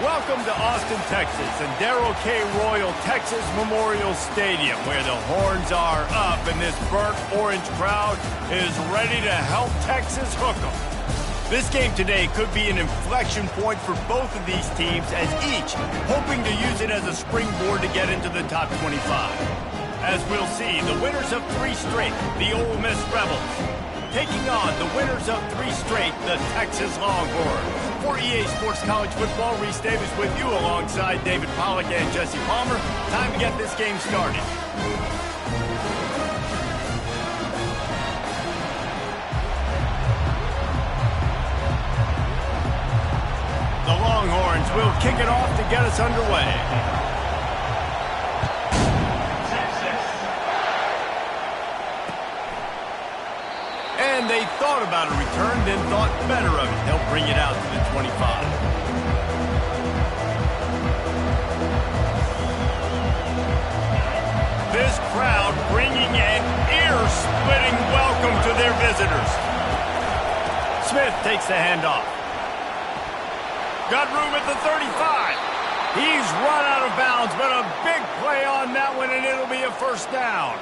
Welcome to Austin, Texas, and Darrell K. Royal Texas Memorial Stadium, where the horns are up and this burnt orange crowd is ready to help Texas hook 'em. This game today could be an inflection point for both of these teams, as each hoping to use it as a springboard to get into the top 25. As we'll see, the winners of 3 straight, the Ole Miss Rebels, taking on the winners of 3 straight, the Texas Longhorns. For EA Sports College Football, Reese Davis with you alongside David Pollack and Jesse Palmer. Time to get this game started. The Longhorns will kick it off to get us underway. And they thought about a return, then thought better of it. They'll bring it out to the 25. This crowd bringing an ear-splitting welcome to their visitors. Smith takes the handoff. Got room at the 35. He's run out of bounds, but a big play on that one, and it'll be a first down.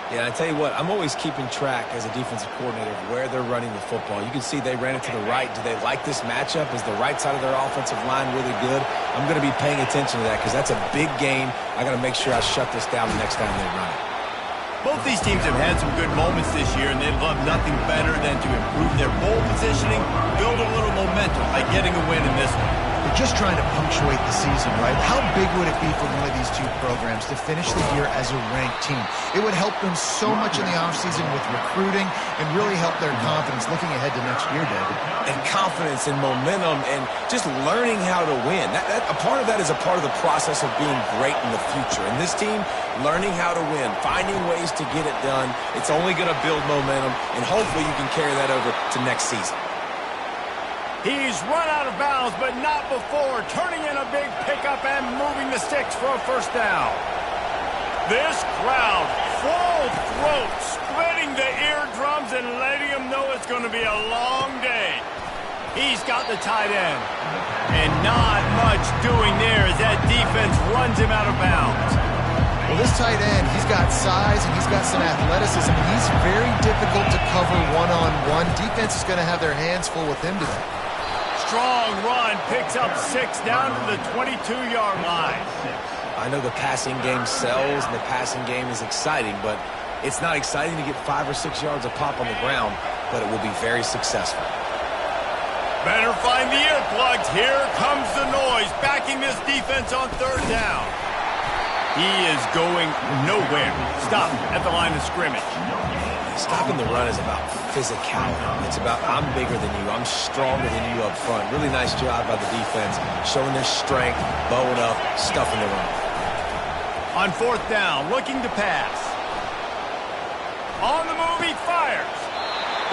Yeah, I tell you what, I'm always keeping track as a defensive coordinator of where they're running the football. You can see they ran it to the right. Do they like this matchup? Is the right side of their offensive line really good? I'm going to be paying attention to that because that's a big game. I got to make sure I shut this down the next time they run it. Both these teams have had some good moments this year, and they'd love nothing better than to improve their bowl positioning, build a little momentum by getting a win in this one. They're just trying to punctuate the season, right? How big would it be for one of these two programs to finish the year as a ranked team? It would help them so much in the offseason with recruiting and really help their confidence looking ahead to next year, David. And confidence and momentum and just learning how to win. A part of that is a part of the process of being great in the future. And this team, learning how to win, finding ways to get it done, it's only going to build momentum, and hopefully you can carry that over to next season. He's run out of bounds, but not before turning in a big pickup and moving the sticks for a first down. This crowd, full throat, splitting the eardrums and letting them know it's going to be a long day. He's got the tight end. And not much doing there as that defense runs him out of bounds. Well, this tight end, he's got size and he's got some athleticism. He's very difficult to cover one-on-one. Defense is going to have their hands full with him today. Strong run, picks up 6 down to the 22-yard line. I know the passing game sells and the passing game is exciting, but it's not exciting to get 5 or 6 yards a pop on the ground, but it will be very successful. Better find the earplugs. Here comes the noise, backing this defense on 3rd down. He is going nowhere. Stop at the line of scrimmage. Stopping the run is about physicality. It's about I'm bigger than you. I'm stronger than you up front. Really nice job by the defense, showing their strength, bowing up, stuffing the run. On 4th down, looking to pass. On the move, he fires.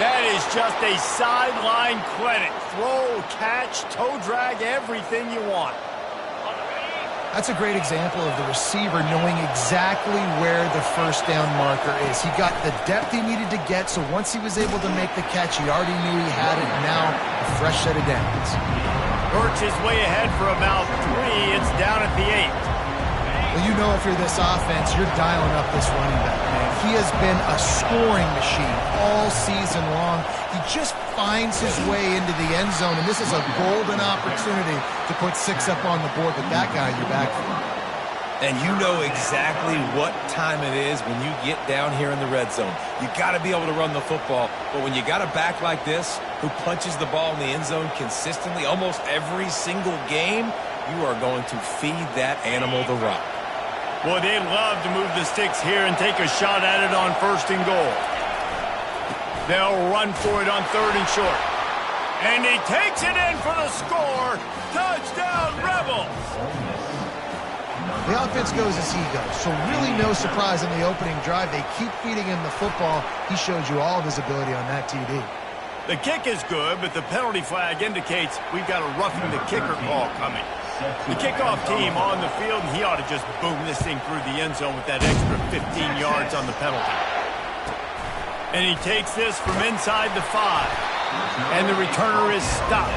That is just a sideline credit. Throw, catch, toe drag, everything you want. That's a great example of the receiver knowing exactly where the first down marker is. He got the depth he needed to get, so once he was able to make the catch, he already knew he had it, and now a fresh set of downs. Works his way ahead for about 3. It's down at the 8. Well, you know if you're this offense, you're dialing up this running back, man. He has been a scoring machine all season long. He just finds his way into the end zone, and this is a golden opportunity to put 6 up on the board with that guy in your backfield. And you know exactly what time it is when you get down here in the red zone. You got to be able to run the football, but when you got a back like this who punches the ball in the end zone consistently almost every single game, you are going to feed that animal the rock. Well, they'd love to move the sticks here and take a shot at it on 1st and goal. They'll run for it on 3rd and short. And he takes it in for the score. Touchdown, Rebels! The offense goes as he goes, so really no surprise in the opening drive. They keep feeding him the football. He showed you all of his ability on that TD. The kick is good, but the penalty flag indicates we've got a roughing the kicker call coming. The kickoff team on the field, and he ought to just boom this thing through the end zone with that extra 15 yards on the penalty. And he takes this from inside the 5. And the returner is stopped.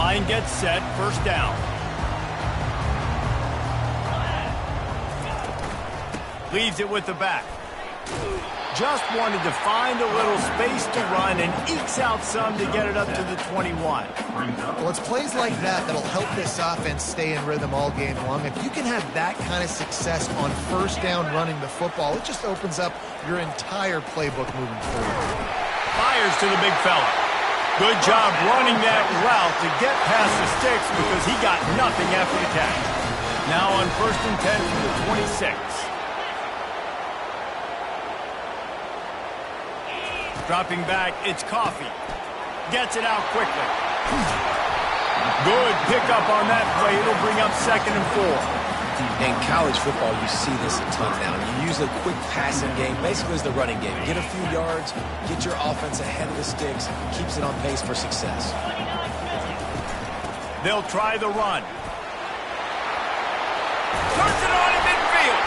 Line gets set, first down. Leaves it with the back. Just wanted to find a little space to run and ekes out some to get it up to the 21. Well, it's plays like that that'll help this offense stay in rhythm all game long. If you can have that kind of success on first down running the football, it just opens up your entire playbook moving forward. Fires to the big fella. Good job running that route to get past the sticks because he got nothing after the catch. Now on 1st and 10 from the 26. Dropping back, it's Coffee. Gets it out quickly. Good pickup on that play. It'll bring up 2nd and 4. In college football, you see this a ton now. You use a quick passing game, basically as the running game. Get a few yards, get your offense ahead of the sticks, keeps it on pace for success. They'll try the run. Turns it on in midfield.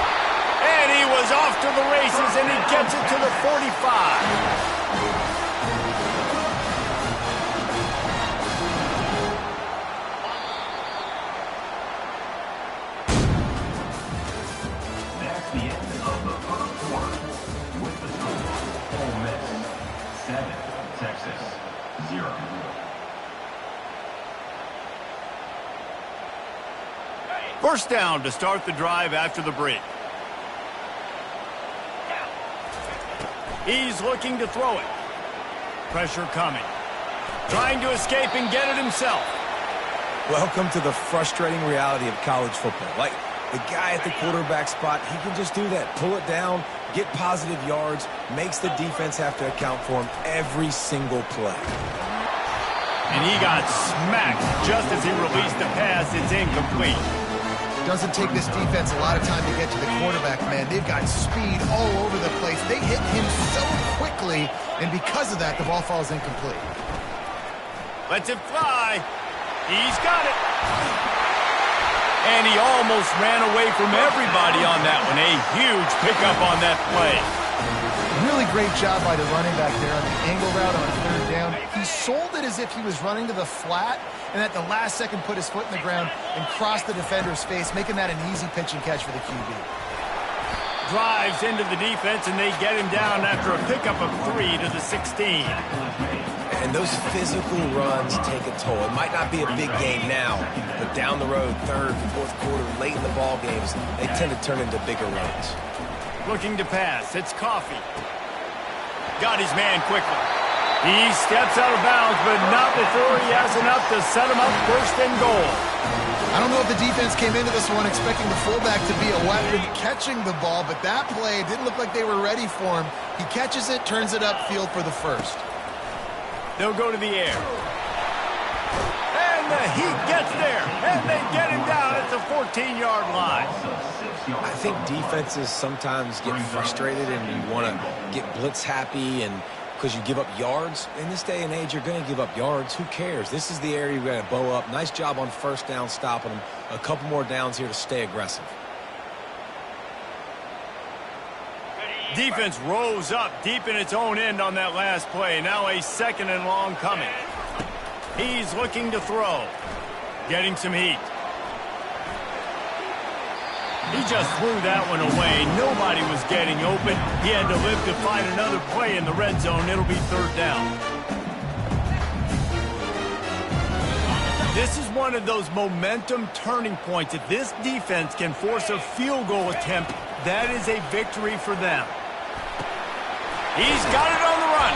And he was off to the races, and he gets it to the 45. First down to start the drive after the break. He's looking to throw it. Pressure coming. Trying to escape and get it himself. Welcome to the frustrating reality of college football. Like, the guy at the quarterback spot, he can just do that. Pull it down, get positive yards, makes the defense have to account for him every single play. And he got smacked just as he released the pass. It's incomplete. Doesn't take this defense a lot of time to get to the quarterback, man. They've got speed all over the place. They hit him so quickly, and because of that, the ball falls incomplete. Lets it fly. He's got it. And he almost ran away from everybody on that one. A huge pickup on that play. Really great job by the running back there on the angle route on 3rd down. He sold it as if he was running to the flat, and at the last second put his foot in the ground and crossed the defender's face, making that an easy pitch and catch for the QB. Drives into the defense, and they get him down after a pickup of 3 to the 16. And those physical runs take a toll. It might not be a big game now, but down the road, 3rd, 4th quarter, late in the ball games, they tend to turn into bigger runs. Looking to pass. It's Coffee. Got his man quickly. He steps out of bounds, but not before he has enough to set him up 1st and goal. I don't know if the defense came into this one expecting the fullback to be a weapon catching the ball, but that play didn't look like they were ready for him. He catches it, turns it upfield for the 1st. They'll go to the air. And the heat gets there, and they get him down at the 14-yard line. I think defenses sometimes get frustrated and you want to get blitz happy and because you give up yards. In this day and age, you're going to give up yards. Who cares? This is the area you're going to bow up. Nice job on 1st down stopping them. A couple more downs here to stay aggressive. Defense rose up deep in its own end on that last play. Now a 2nd and long coming. He's looking to throw. Getting some heat. He just threw that one away. Nobody was getting open. He had to live to find another play in the red zone. It'll be 3rd down. This is one of those momentum turning points. If this defense can force a field goal attempt, that is a victory for them. He's got it on the run.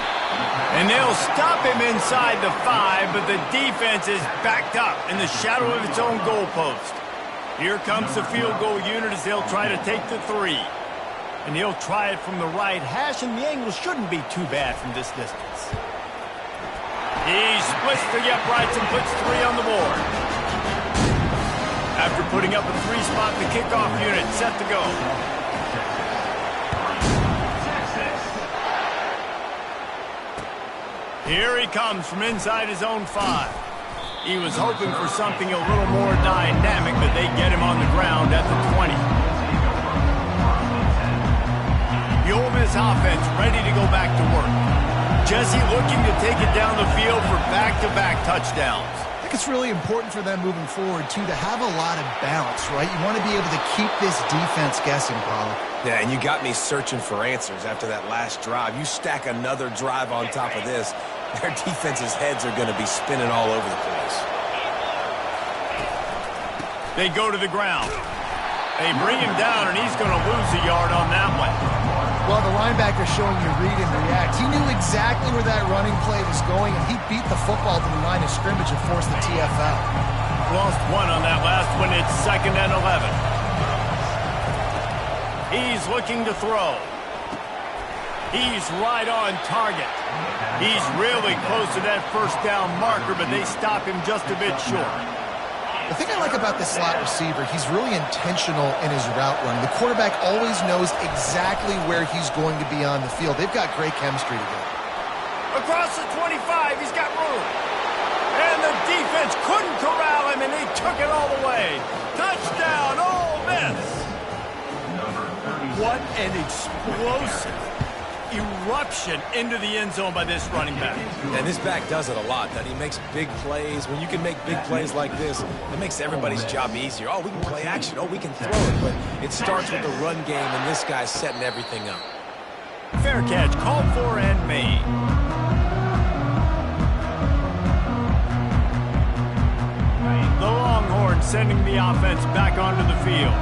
And they'll stop him inside the 5, but the defense is backed up in the shadow of its own goalpost. Here comes the field goal unit as they'll try to take the 3. And he'll try it from the right hash, and the angle shouldn't be too bad from this distance. He splits the uprights and puts 3 on the board. After putting up a 3-spot, the kickoff unit set to go. Here he comes from inside his own 5. He was hoping for something a little more dynamic, but they get him on the ground at the 20. The Ole Miss offense ready to go back to work. Jesse looking to take it down the field for back-to-back touchdowns. think it's really important for them moving forward, too, to have a lot of balance, right? You want to be able to keep this defense guessing, Paul. Yeah, and you got me searching for answers after that last drive. You stack another drive on top of this, their defense's heads are going to be spinning all over the place. They go to the ground. They bring him down, and he's going to lose a yard on that one. Well, the linebacker's showing you read and react. He knew exactly where that running play was going, and he beat the football to the line of scrimmage and forced the TFL. Lost one on that last one. It's 2nd and 11. He's looking to throw. He's right on target. He's really close to that first down marker, but they stop him just a bit short. The thing I like about this slot receiver, he's really intentional in his route running. The quarterback always knows exactly where he's going to be on the field. They've got great chemistry together. Across the 25, he's got room. And the defense couldn't corral him, and he took it all the way. Touchdown, Ole Miss! What an explosive eruption into the end zone by this running back. And this back does it a lot. That he makes big plays. When you can make big plays like this, it makes everybody's job easier. Oh, we can play action. Oh, we can throw it. But it starts with the run game, and this guy's setting everything up. Fair catch, called for and made. The Longhorns sending the offense back onto the field.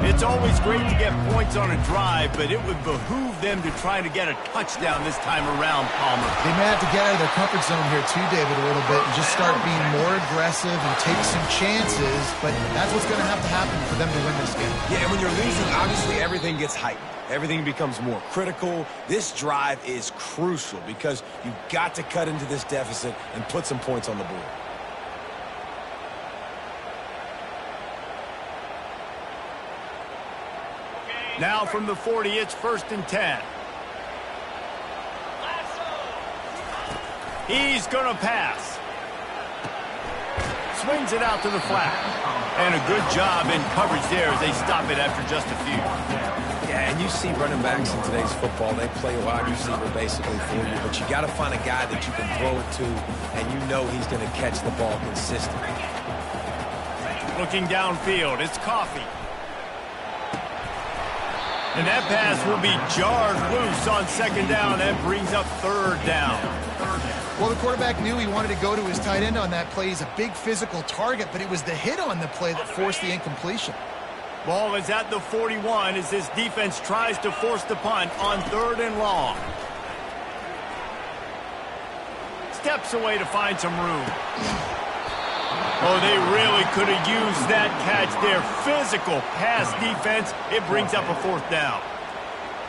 It's always great to get points on a drive, but it would behoove them to try to get a touchdown this time around, Palmer. They may have to get out of their comfort zone here too, David, a little bit, and just start being more aggressive and take some chances, but that's what's going to have to happen for them to win this game. Yeah, and when you're losing, obviously everything gets heightened. Everything becomes more critical. This drive is crucial because you've got to cut into this deficit and put some points on the board. Now from the 40, it's 1st and 10. He's going to pass. Swings it out to the flat. And a good job in coverage there as they stop it after just a few. Yeah, and you see running backs in today's football, they play a wide receiver basically for you, but you got to find a guy that you can throw it to, and you know he's going to catch the ball consistently. Looking downfield, it's Coffee. And that pass will be jarred loose on 2nd down. That brings up 3rd down. Well, the quarterback knew he wanted to go to his tight end on that play. He's a big physical target, but it was the hit on the play that forced the incompletion. Ball is at the 41 as this defense tries to force the punt on 3rd and long. Steps away to find some room. Oh, they really could have used that catch there. Physical pass defense. It brings up a 4th down.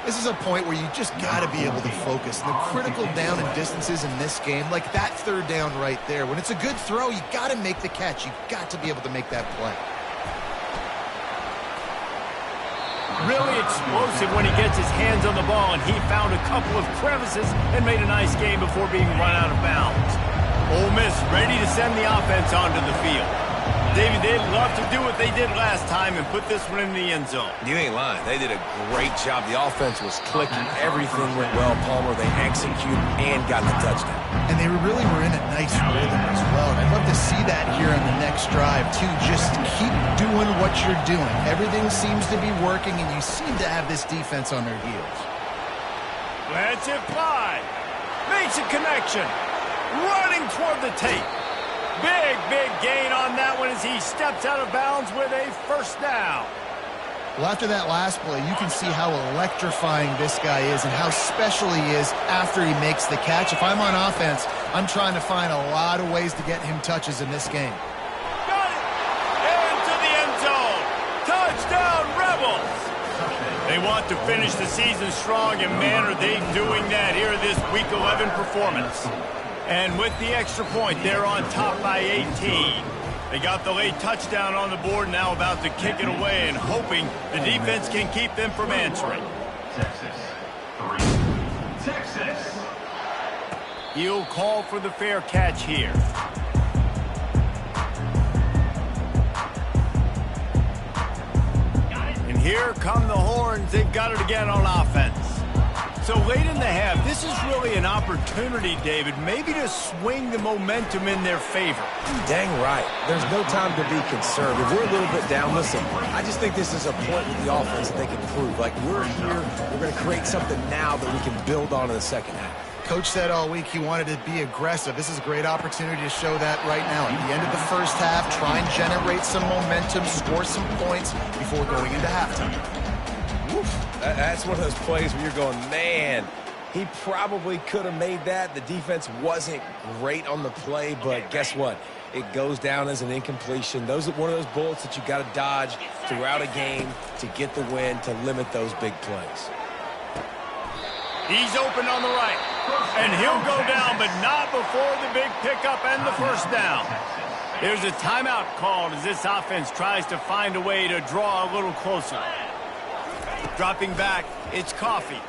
This is a point where you just got to be able to focus. The critical down and distances in this game, like that 3rd down right there. When it's a good throw, you got to make the catch. You've got to be able to make that play. Really explosive when he gets his hands on the ball, and he found a couple of crevices and made a nice game before being run out of bounds. Ole Miss ready to send the offense onto the field. David, they'd love to do what they did last time and put this one in the end zone. You ain't lying. They did a great job. The offense was clicking. Everything went well, Palmer. They executed and got the touchdown. And they really were in a nice rhythm as well. And I'd love to see that here on the next drive, too. Just keep doing what you're doing. Everything seems to be working, and you seem to have this defense on their heels. Lets it fly. Makes a connection. Running toward the tape. Big gain on that one as he steps out of bounds with a 1st down. Well, after that last play, you can see how electrifying this guy is and how special he is after he makes the catch. If I'm on offense, I'm trying to find a lot of ways to get him touches in this game. Got it! Into the end zone. Touchdown, Rebels! They want to finish the season strong, and man, are they doing that here this Week 11 performance. And with the extra point, they're on top by 18. They got the late touchdown on the board, now about to kick it away and hoping the defense can keep them from answering. Texas. He'll call for the fair catch here. And here come the Horns. They've got it again on offense. So late in the half, this is really an opportunity, David, maybe to swing the momentum in their favor. Dang right. There's no time to be concerned. If we're a little bit down, listen, I just think this is a point with the offense that they can prove. Like, we're here, we're going to create something now that we can build on in the second half. Coach said all week he wanted to be aggressive. This is a great opportunity to show that right now. At the end of the first half, try and generate some momentum, score some points before going into halftime. That's one of those plays where you're going, man, he probably could have made that. The defense wasn't great on the play, but guess what? It goes down as an incompletion. Those are one of those bullets that you got to dodge throughout a game to get the win, to limit those big plays. He's open on the right, and he'll go down, but not before the big pickup and the first down. There's a timeout called as this offense tries to find a way to draw a little closer. Dropping back, it's Coffee.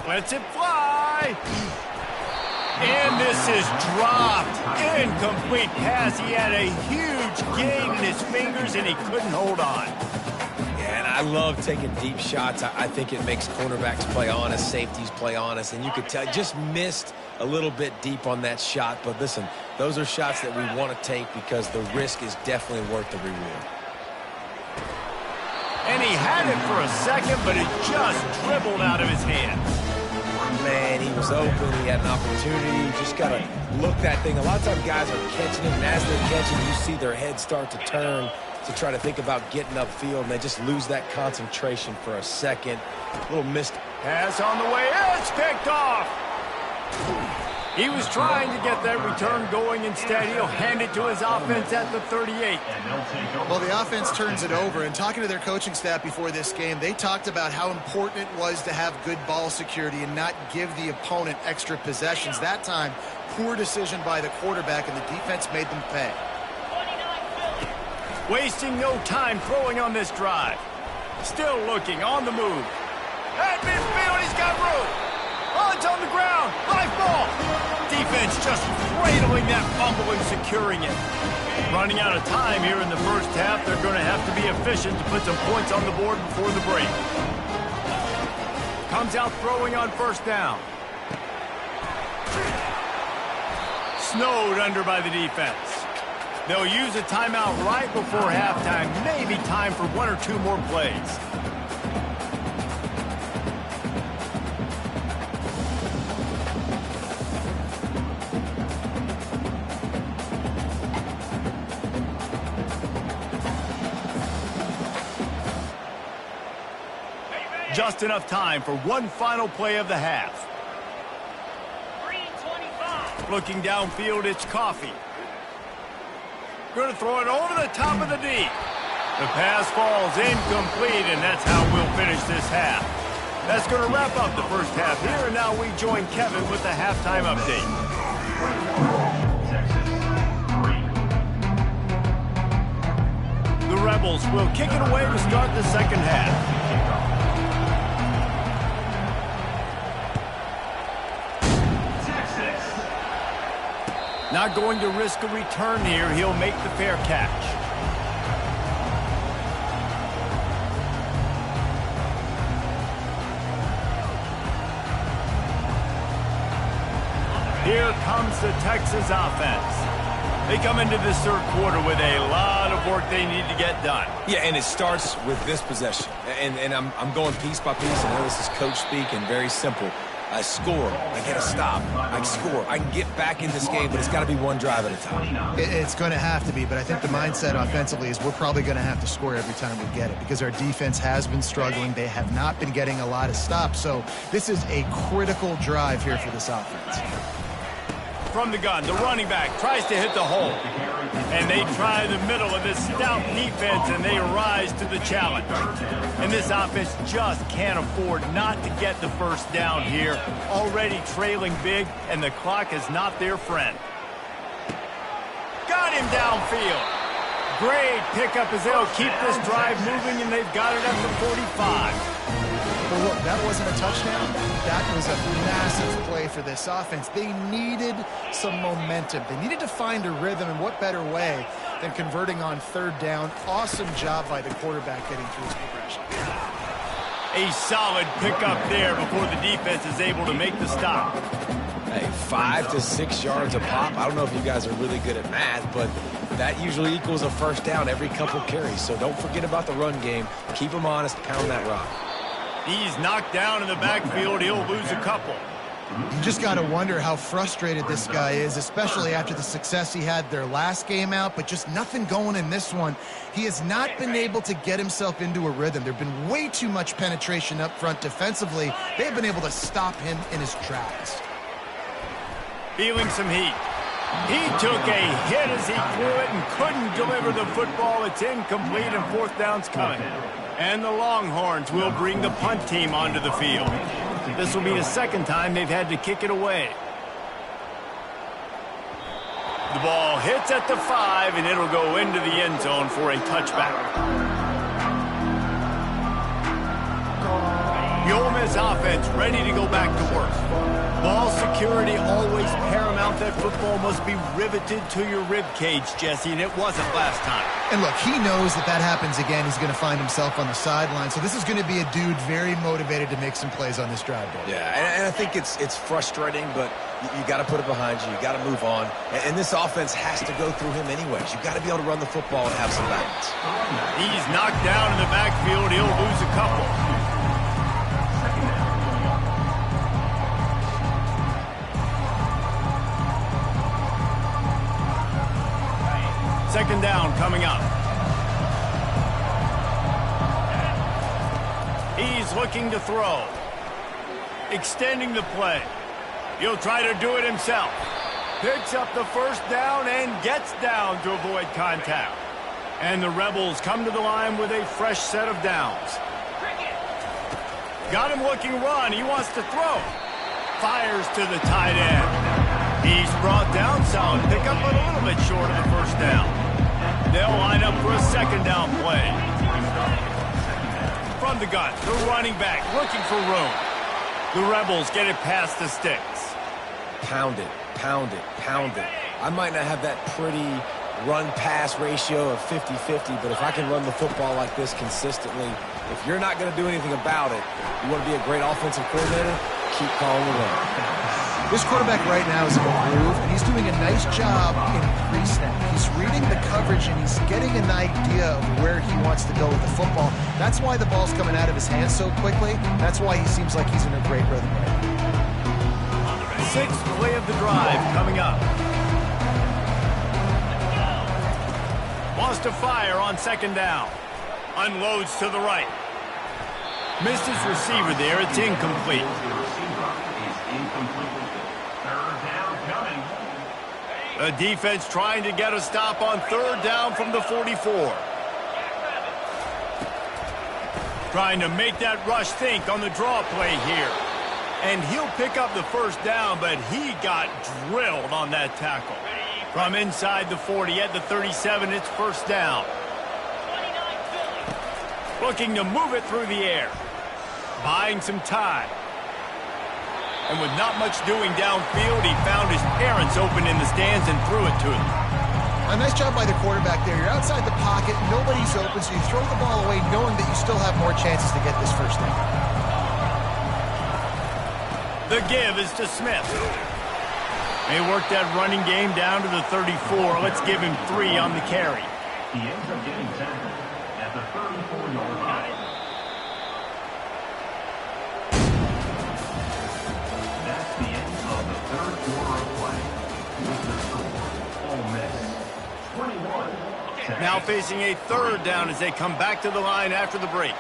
Lets it fly. And this is dropped. Incomplete pass. He had a huge gain in his fingers, and he couldn't hold on. Yeah, and I love taking deep shots. I think it makes cornerbacks play honest, safeties play honest, and you could tell just missed a little bit deep on that shot. But listen, those are shots that we want to take because the risk is definitely worth the reward. And he had it for a second, but it just dribbled out of his hand. Man, he was open. He had an opportunity. You just got to look that thing. A lot of times guys are catching it, and as they're catching, you see their head start to turn to try to think about getting upfield, and they just lose that concentration for a second. A little missed. Pass on the way. It's picked off. He was trying to get that return going. Instead, he'll hand it to his offense at the 38. Well, the offense turns it over, and talking to their coaching staff before this game, they talked about how important it was to have good ball security and not give the opponent extra possessions. That time, poor decision by the quarterback, and the defense made them pay. Wasting no time throwing on this drive. Still looking on the move. At midfield, he's got room. Oh, it's on the ground. Live ball. Defense just cradling that fumble and securing it. Running out of time here in the first half. They're going to have to be efficient to put some points on the board before the break. Comes out throwing on first down. Snowed under by the defense. They'll use a timeout right before halftime. Maybe time for one or two more plays. Just enough time for one final play of the half. 3:25. Looking downfield, it's Coffee. Going to throw it over the top of the D. The pass falls incomplete, and that's how we'll finish this half. That's going to wrap up the first half here, and now we join Kevin with the halftime update. The Rebels will kick it away to start the second half. Not going to risk a return here. He'll make the fair catch. Here comes the Texas offense. They come into this third quarter with a lot of work they need to get done. Yeah, and it starts with this possession. And I'm going piece by piece. I know this is coach speak and very simple. I score, I get a stop, I score. I can get back in this game, but it's got to be one drive at a time. It's going to have to be, but I think the mindset offensively is we're probably going to have to score every time we get it because our defense has been struggling. They have not been getting a lot of stops, so this is a critical drive here for this offense. From the gun, the running back tries to hit the hole. And they try the middle of this stout defense, and they rise to the challenge. And this offense just can't afford not to get the first down here. Already trailing big, and the clock is not their friend. Got him downfield. Great pickup as they'll keep this drive moving, and they've got it at the 45. Well, look, that wasn't a touchdown. That was a massive play for this offense. They needed some momentum. They needed to find a rhythm, and what better way than converting on third down. Awesome job by the quarterback getting through his progression. A solid pickup there before the defense is able to make the stop. Hey, 5 to 6 yards a pop. I don't know if you guys are really good at math, but that usually equals a first down every couple carries. So don't forget about the run game. Keep them honest. Pound that rock. He's knocked down in the backfield. He'll lose a couple. You just got to wonder how frustrated this guy is, especially after the success he had their last game out, but just nothing going in this one. He has not been able to get himself into a rhythm. There have been way too much penetration up front defensively. They've been able to stop him in his tracks. Feeling some heat. He took a hit as he threw it and couldn't deliver the football. It's incomplete and fourth down's coming. And the Longhorns will bring the punt team onto the field. This will be the second time they've had to kick it away. The ball hits at the 5, and it'll go into the end zone for a touchback. The Ole Miss offense ready to go back to work. Ball security always paramount. That football must be riveted to your rib cage, Jesse, and it wasn't last time. And look, he knows that that happens again. He's going to find himself on the sideline. So this is going to be a dude very motivated to make some plays on this drive. Yeah, and I think it's frustrating, but you got to put it behind you. You got to move on. And this offense has to go through him anyways. You got to be able to run the football and have some balance. He's knocked down in the backfield. He'll lose a couple. Second down coming up. He's looking to throw. Extending the play. He'll try to do it himself. Picks up the first down and gets down to avoid contact. And the Rebels come to the line with a fresh set of downs. Got him looking run. He wants to throw. Fires to the tight end. He's brought down. Solid pickup, but a little bit short of the first down. They'll line up for a second down play. From the gun, the running back looking for room. The Rebels get it past the sticks. Pound it, pound it, pound it. I might not have that pretty run-pass ratio of 50-50, but if I can run the football like this consistently, if you're not going to do anything about it, you want to be a great offensive coordinator, keep calling the run. This quarterback right now is in a groove, and he's doing a nice job in pre-snap. He's reading the coverage, and he's getting an idea of where he wants to go with the football. That's why the ball's coming out of his hands so quickly. That's why he seems like he's in a great rhythm right now. Sixth play of the drive coming up. Wants to fire on second down. Unloads to the right. Missed his receiver there. It's incomplete. The defense trying to get a stop on third down from the 44. Trying to make that rush think on the draw play here. And he'll pick up the first down, but he got drilled on that tackle. From inside the 40 at the 37, it's first down. Looking to move it through the air. Buying some time. And with not much doing downfield, he found his parents open in the stands and threw it to them. A nice job by the quarterback there. You're outside the pocket, nobody's open, so you throw the ball away knowing that you still have more chances to get this first down. The give is to Smith. They work that running game down to the 34. Let's give him 3 on the carry. He ends up getting tackled at the 34-yard line. That's the end of the third quarter of play. With the score, Ole Miss 21. Now facing a third down as they come back to the line after the break.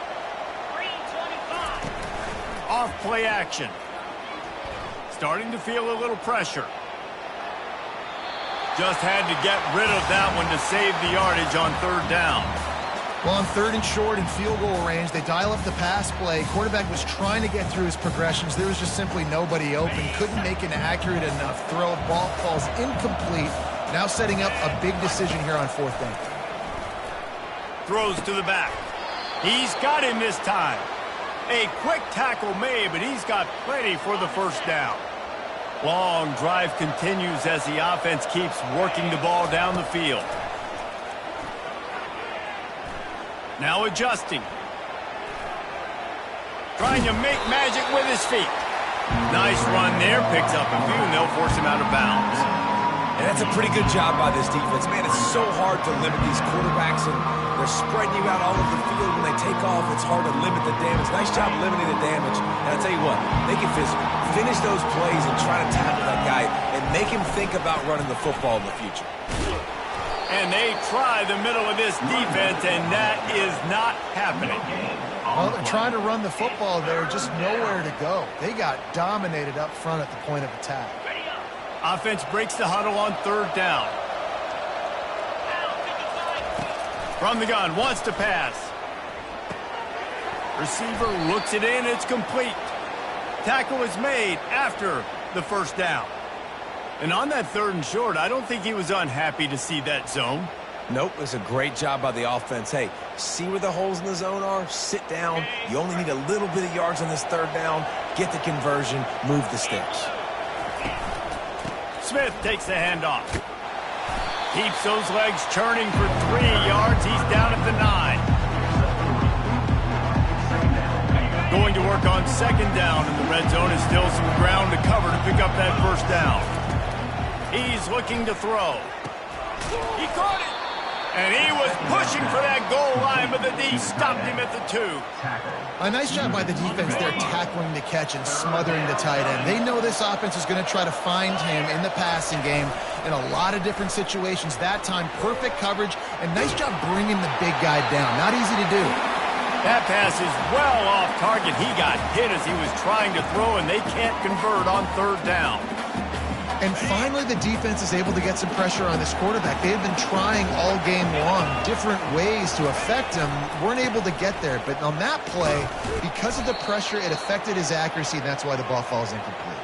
Off play action. Starting to feel a little pressure. Just had to get rid of that one to save the yardage on third down. Well, on third and short and field goal range, they dial up the pass play. Quarterback was trying to get through his progressions. There was just simply nobody open. Couldn't make an accurate enough throw. Ball falls incomplete. Now setting up a big decision here on fourth down. Throws to the back. He's got him this time. A quick tackle made, but he's got plenty for the first down. Long drive continues as the offense keeps working the ball down the field. Now adjusting. trying to make magic with his feet. Nice run there, picks up a few, and they'll force him out of bounds. And that's a pretty good job by this defense. Man, it's so hard to limit these quarterbacks, and they're spreading you out all over the field. When they take off, it's hard to limit the damage. Nice job limiting the damage. And I'll tell you what, make it physical. Finish those plays and try to tackle that guy and make him think about running the football in the future. And they try the middle of this defense, and that is not happening. Well, they're trying to run the football there, just nowhere to go. They got dominated up front at the point of attack. Offense breaks the huddle on third down. From the gun, wants to pass. Receiver looks it in, it's complete. Tackle is made after the first down. And on that third and short, I don't think he was unhappy to see that zone. Nope, it's a great job by the offense. Hey, see where the holes in the zone are? Sit down. You only need a little bit of yards on this third down. Get the conversion. Move the sticks. Smith takes the handoff. Keeps those legs churning for 3 yards. He's down at the 9. Going to work on second down in the red zone. Is still some ground to cover to pick up that first down. He's looking to throw. He caught it. And he was pushing for that goal line, but the D stopped him at the 2. A nice job by the defense there, tackling the catch and smothering the tight end. They know this offense is going to try to find him in the passing game in a lot of different situations. That time, perfect coverage, and nice job bringing the big guy down. Not easy to do. That pass is well off target. He got hit as he was trying to throw, and they can't convert on third down. And finally, the defense is able to get some pressure on this quarterback. They had been trying all game long, different ways to affect him. Weren't able to get there. But on that play, because of the pressure, it affected his accuracy, and that's why the ball falls incomplete.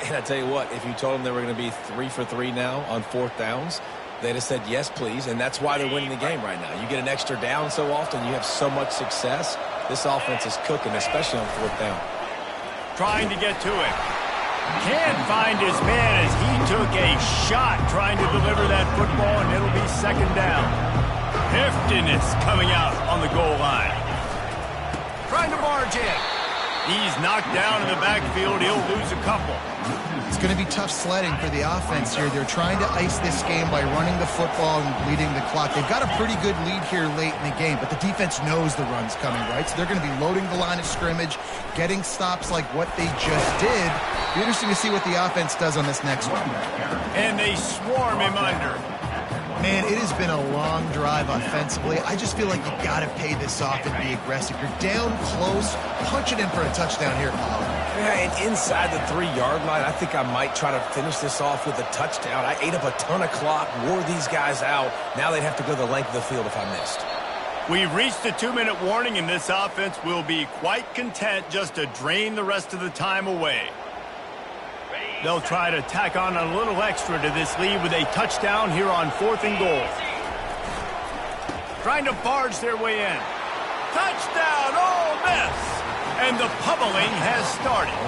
And I tell you what, if you told them they were going to be 3 for 3 now on fourth downs, they'd have said, yes, please. And that's why they're winning the game right now. You get an extra down so often, you have so much success. This offense is cooking, especially on fourth down. Trying to get to it. Can't find his man as he took a shot trying to deliver that football, and it'll be second down. Heftiness coming out on the goal line. Trying to barge in. He's knocked down in the backfield. He'll lose a couple. It's going to be tough sledding for the offense here. They're trying to ice this game by running the football and bleeding the clock. They've got a pretty good lead here late in the game, but the defense knows the run's coming, right? So they're going to be loading the line of scrimmage, getting stops like what they just did. Be interesting to see what the offense does on this next one. And they swarm him under. Man, it has been a long drive offensively. I just feel like you got to pay this off and be aggressive. You're down close. Punch it in for a touchdown here, Paul. Yeah, and inside the 3-yard line, I think I might try to finish this off with a touchdown. I ate up a ton of clock, wore these guys out. Now they'd have to go the length of the field if I missed. We've reached the 2-minute warning, and this offense will be quite content just to drain the rest of the time away. They'll try to tack on a little extra to this lead with a touchdown here on 4th and goal. Trying to barge their way in. Touchdown, Ole Miss! And the pummeling has started.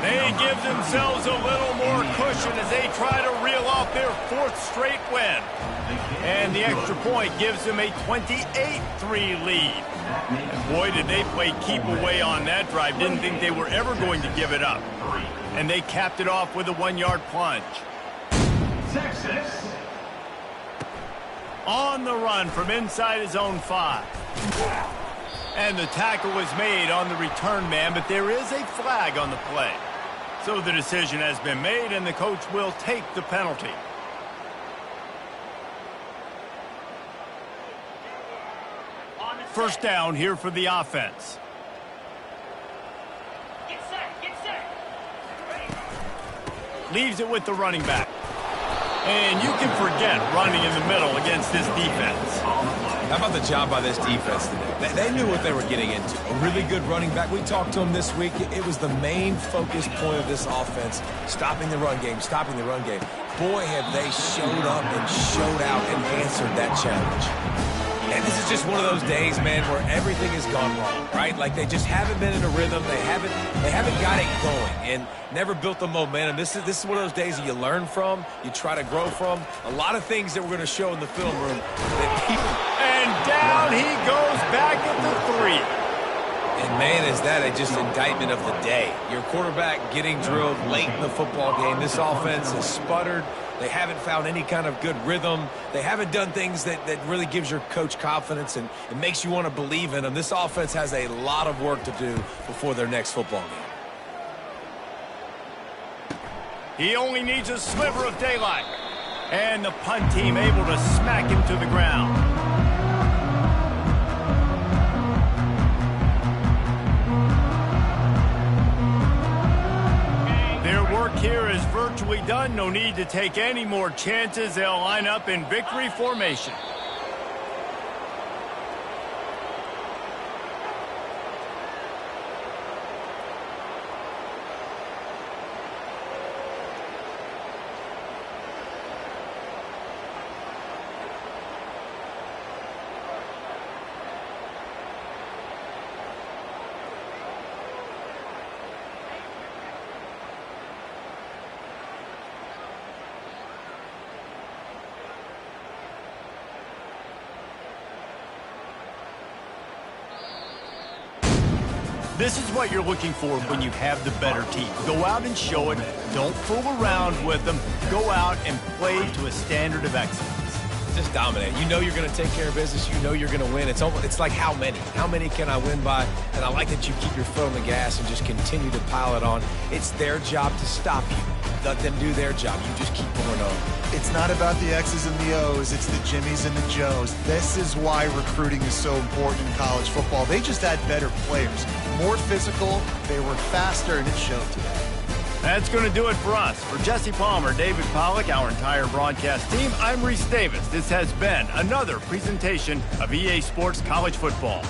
They give themselves a little more cushion as they try to reel off their 4th straight win. And the extra point gives them a 28-3 lead. And boy, did they play keep away on that drive. Didn't think they were ever going to give it up. And they capped it off with a 1-yard plunge. Texas. On the run from inside his own 5. And the tackle was made on the return man, but there is a flag on the play. So the decision has been made, and the coach will take the penalty. First down here for the offense. Leaves it with the running back. And you can forget running in the middle against this defense. How about the job by this defense today? They knew what they were getting into. A really good running back. We talked to him this week. It was the main focus point of this offense, stopping the run game, stopping the run game. Boy, have they showed up and showed out and answered that challenge. And this is just one of those days, man, where everything has gone wrong, right? Like they just haven't been in a rhythm. They haven't got it going and never built the momentum. This is one of those days that you learn from, you try to grow from. A lot of things that we're going to show in the film room that people... And down he goes back at the 3. And, man, is that just indictment of the day. Your quarterback getting drilled late in the football game. This offense has sputtered. They haven't found any kind of good rhythm. They haven't done things that really gives your coach confidence and it makes you want to believe in them. This offense has a lot of work to do before their next football game. He only needs a sliver of daylight. And the punt team able to smack him to the ground. Their work here is virtually done. No need to take any more chances. They'll line up in victory formation. This is what you're looking for when you have the better team. Go out and show it. Don't fool around with them. Go out and play to a standard of excellence. Just dominate. You know you're going to take care of business. You know you're going to win. It's like how many? How many can I win by? And I like that you keep your foot on the gas and just continue to pile it on. It's their job to stop you. Let them do their job. You just keep going on. It's not about the X's and the O's. It's the Jimmies and the Joes. This is why recruiting is so important in college football. They just had better players. More physical, they were faster, and it showed today. That's going to do it for us. For Jesse Palmer, David Pollack, our entire broadcast team, I'm Reese Davis. This has been another presentation of EA Sports College Football.